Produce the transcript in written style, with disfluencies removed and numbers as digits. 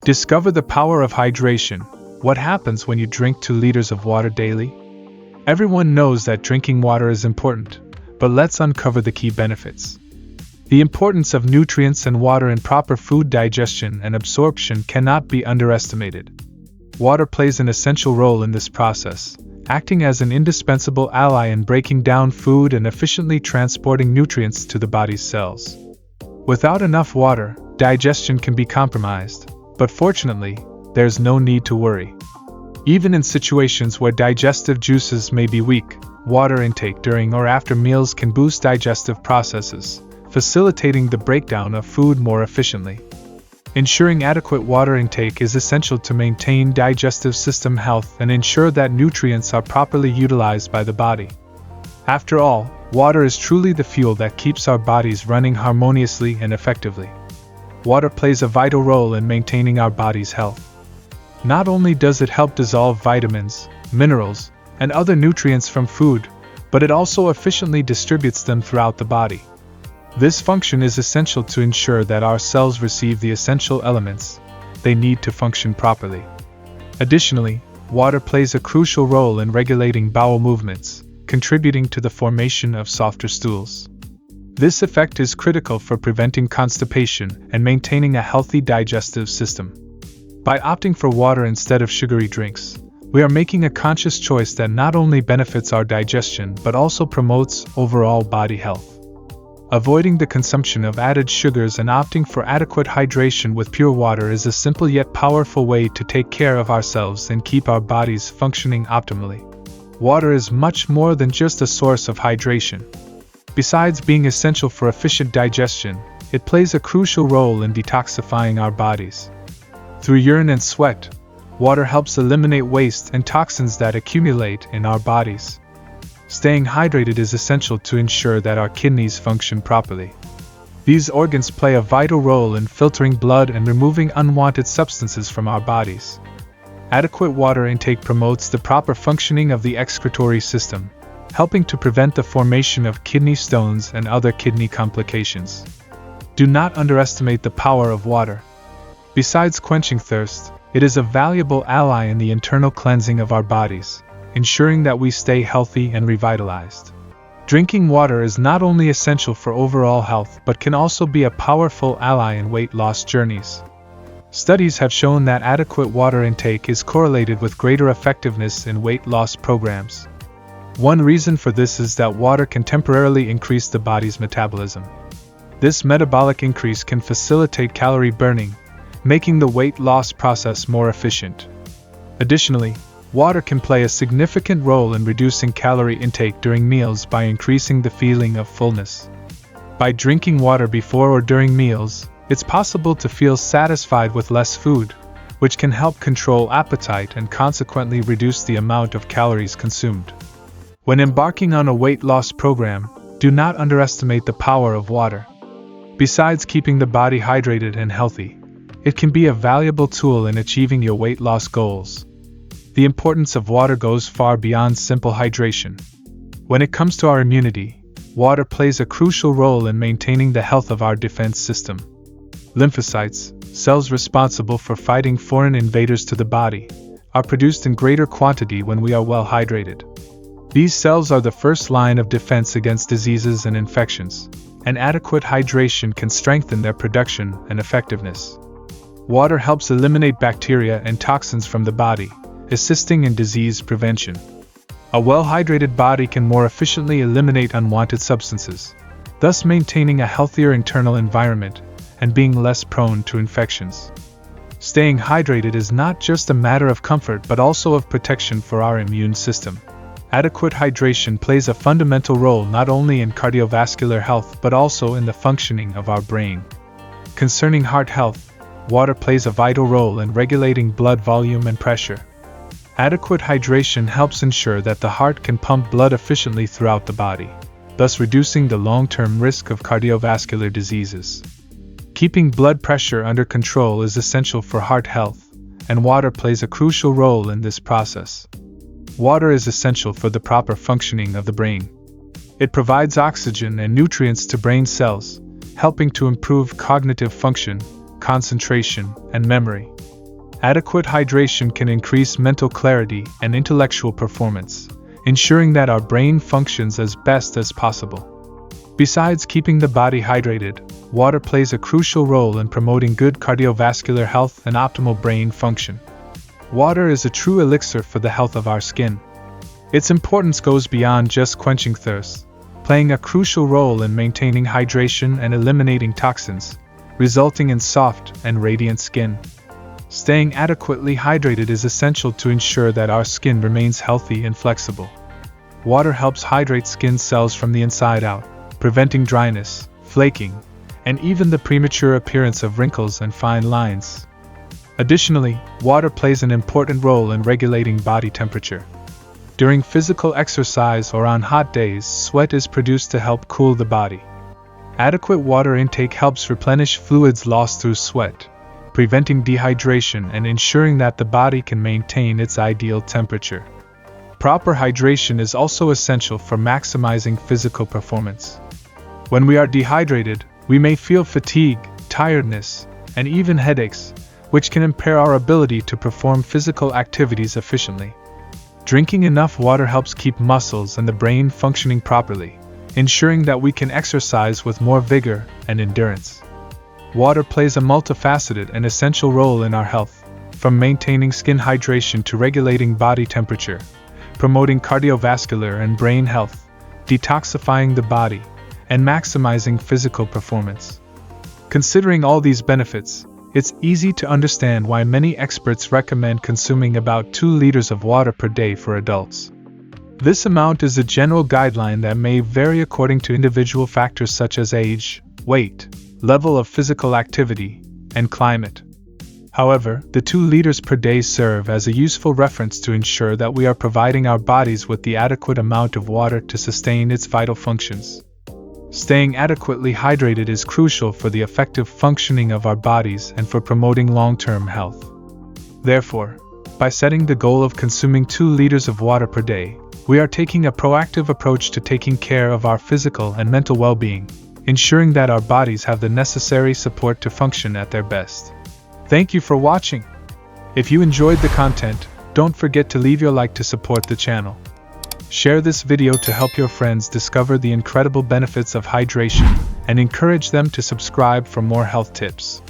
Discover the power of hydration. What happens when you drink 2 liters of water daily? Everyone knows that drinking water is important, but let's uncover the key benefits. The importance of nutrients and water in proper food digestion and absorption cannot be underestimated. Water plays an essential role in this process, acting as an indispensable ally in breaking down food and efficiently transporting nutrients to the body's cells. Without enough water, digestion can be compromised, but fortunately, there's no need to worry. Even in situations where digestive juices may be weak, water intake during or after meals can boost digestive processes, facilitating the breakdown of food more efficiently. Ensuring adequate water intake is essential to maintain digestive system health and ensure that nutrients are properly utilized by the body. After all, water is truly the fuel that keeps our bodies running harmoniously and effectively. Water plays a vital role in maintaining our body's health. Not only does it help dissolve vitamins, minerals, and other nutrients from food, but it also efficiently distributes them throughout the body. This function is essential to ensure that our cells receive the essential elements they need to function properly. Additionally, water plays a crucial role in regulating bowel movements, contributing to the formation of softer stools. This effect is critical for preventing constipation and maintaining a healthy digestive system. By opting for water instead of sugary drinks, we are making a conscious choice that not only benefits our digestion but also promotes overall body health. Avoiding the consumption of added sugars and opting for adequate hydration with pure water is a simple yet powerful way to take care of ourselves and keep our bodies functioning optimally. Water is much more than just a source of hydration. Besides being essential for efficient digestion, it plays a crucial role in detoxifying our bodies. Through urine and sweat, water helps eliminate waste and toxins that accumulate in our bodies. Staying hydrated is essential to ensure that our kidneys function properly. These organs play a vital role in filtering blood and removing unwanted substances from our bodies. Adequate water intake promotes the proper functioning of the excretory system, helping to prevent the formation of kidney stones and other kidney complications. Do not underestimate the power of water. Besides quenching thirst, it is a valuable ally in the internal cleansing of our bodies, ensuring that we stay healthy and revitalized. Drinking water is not only essential for overall health but can also be a powerful ally in weight loss journeys. Studies have shown that adequate water intake is correlated with greater effectiveness in weight loss programs. One reason for this is that water can temporarily increase the body's metabolism. This metabolic increase can facilitate calorie burning, making the weight loss process more efficient. Additionally, water can play a significant role in reducing calorie intake during meals by increasing the feeling of fullness. By drinking water before or during meals, it's possible to feel satisfied with less food, which can help control appetite and consequently reduce the amount of calories consumed. When embarking on a weight loss program, do not underestimate the power of water. Besides keeping the body hydrated and healthy, it can be a valuable tool in achieving your weight loss goals. The importance of water goes far beyond simple hydration. When it comes to our immunity, water plays a crucial role in maintaining the health of our defense system. Lymphocytes, cells responsible for fighting foreign invaders to the body, are produced in greater quantity when we are well hydrated. These cells are the first line of defense against diseases and infections, and adequate hydration can strengthen their production and effectiveness. Water helps eliminate bacteria and toxins from the body, assisting in disease prevention. A well-hydrated body can more efficiently eliminate unwanted substances, thus maintaining a healthier internal environment and being less prone to infections. Staying hydrated is not just a matter of comfort but also of protection for our immune system. Adequate hydration plays a fundamental role not only in cardiovascular health but also in the functioning of our brain. Concerning heart health, water plays a vital role in regulating blood volume and pressure. Adequate hydration helps ensure that the heart can pump blood efficiently throughout the body, thus reducing the long-term risk of cardiovascular diseases. Keeping blood pressure under control is essential for heart health, and water plays a crucial role in this process. Water is essential for the proper functioning of the brain. It provides oxygen and nutrients to brain cells, helping to improve cognitive function, concentration, and memory. Adequate hydration can increase mental clarity and intellectual performance, ensuring that our brain functions as best as possible. Besides keeping the body hydrated, water plays a crucial role in promoting good cardiovascular health and optimal brain function. Water is a true elixir for the health of our skin. Its importance goes beyond just quenching thirst, playing a crucial role in maintaining hydration and eliminating toxins, resulting in soft and radiant skin. Staying adequately hydrated is essential to ensure that our skin remains healthy and flexible. Water helps hydrate skin cells from the inside out, preventing dryness, flaking, and even the premature appearance of wrinkles and fine lines. Additionally, water plays an important role in regulating body temperature. During physical exercise or on hot days, sweat is produced to help cool the body. Adequate water intake helps replenish fluids lost through sweat, preventing dehydration and ensuring that the body can maintain its ideal temperature. Proper hydration is also essential for maximizing physical performance. When we are dehydrated, we may feel fatigue, tiredness, and even headaches, which can impair our ability to perform physical activities efficiently. Drinking enough water helps keep muscles and the brain functioning properly, ensuring that we can exercise with more vigor and endurance. Water plays a multifaceted and essential role in our health, from maintaining skin hydration to regulating body temperature, promoting cardiovascular and brain health, detoxifying the body, and maximizing physical performance. Considering all these benefits, it's easy to understand why many experts recommend consuming about 2 liters of water per day for adults. This amount is a general guideline that may vary according to individual factors such as age, weight, level of physical activity, and climate. However, the 2 liters per day serve as a useful reference to ensure that we are providing our bodies with the adequate amount of water to sustain its vital functions. Staying adequately hydrated is crucial for the effective functioning of our bodies and for promoting long-term health. Therefore, by setting the goal of consuming 2 liters of water per day, we are taking a proactive approach to taking care of our physical and mental well-being, ensuring that our bodies have the necessary support to function at their best. Thank you for watching. If you enjoyed the content, don't forget to leave your like to support the channel. Share this video to help your friends discover the incredible benefits of hydration and encourage them to subscribe for more health tips.